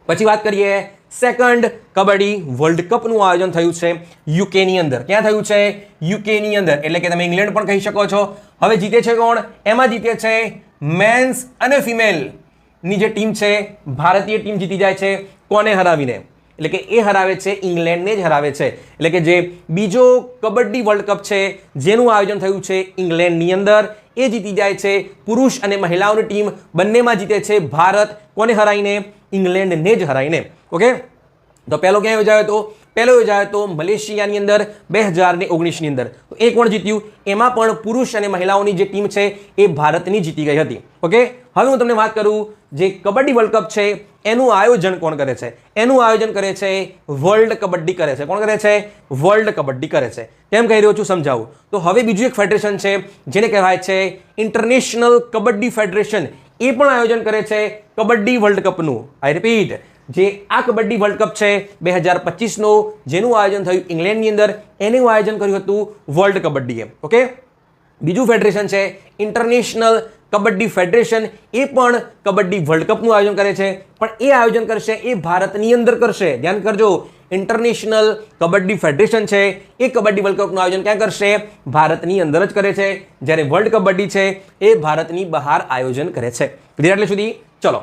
પછી વાત કરીએ સેકન્ડ કબડ્ડી વર્લ્ડ કપનું આયોજન થયું છે યુકેની અંદર. ક્યાં થયું છે? યુકેની અંદર. એટલે કે તમે ઇંગ્લેન્ડ પણ કહી શકો છો. હવે જીતે છે કોણ? એમાં જીતે છે મેન્સ અને ફિમેલ ની જે ટીમ છે ભારતીય ટીમ જીતી જાય છે. કોને હરાવીને? એટલે કે એ હરાવે છે ઇંગ્લેન્ડને જ હરાવે છે. એટલે કે જે બીજો કબડ્ડી વર્લ્ડ કપ છે જેનું આયોજન થયું છે ઇંગ્લેન્ડની અંદર એ જીતી જાય છે. પુરુષ અને મહિલાઓની ટીમ બંનેમાં જીતે છે ભારત. કોને હરાઈને? ઇંગ્લેન્ડને જ હરાઈને. ઓકે, તો પહેલો ક્યાં યોજાયો હતો? પહેલો યોજાયો હતો મલેશિયાની અંદર 2019ની અંદર. તો એ કોણ જીત્યું? એમાં પણ પુરુષ અને મહિલાઓની જે ટીમ છે એ ભારતની જીતી ગઈ હતી. ઓકે, હવે હું તમને વાત કરું જે કબડ્ડી વર્લ્ડ કપ છે એનું આયોજન કોણ કરે છે? એનું આયોજન કરે છે વર્લ્ડ કબડ્ડી કરે છે. કોણ કરે છે? વર્લ્ડ કબડ્ડી કરે છે. કેમ કહી રહ્યો છું સમજાવું. તો હવે બીજું એક ફેડરેશન છે જેને કહેવાય છે ઇન્ટરનેશનલ કબડ્ડી ફેડરેશન. એ પણ આયોજન કરે છે કબડ્ડી વર્લ્ડ કપનું. આઈ રિપીટ, જે આ કબડ્ડી વર્લ્ડ કપ છે 2025નો જેનું આયોજન થયું ઇંગ્લેન્ડની અંદર એનું આયોજન કર્યું હતું વર્લ્ડ કબડ્ડીએ. ઓકે, બીજું ફેડરેશન છે ઇન્ટરનેશનલ કબડ્ડી ફેડરેશન. એ પણ કબડ્ડી વર્લ્ડ કપનું આયોજન કરે છે, પણ એ આયોજન કરશે એ ભારતની અંદર કરશે. ધ્યાન કરજો, ઇન્ટરનેશનલ કબડ્ડી ફેડરેશન છે એ કબડ્ડી વર્લ્ડ કપનું આયોજન ક્યાં કરશે? ભારતની અંદર જ કરે છે. જ્યારે વર્લ્ડ કબડ્ડી છે એ ભારતની બહાર આયોજન કરે છે. ક્લિયર? એટલે સુધી ચલો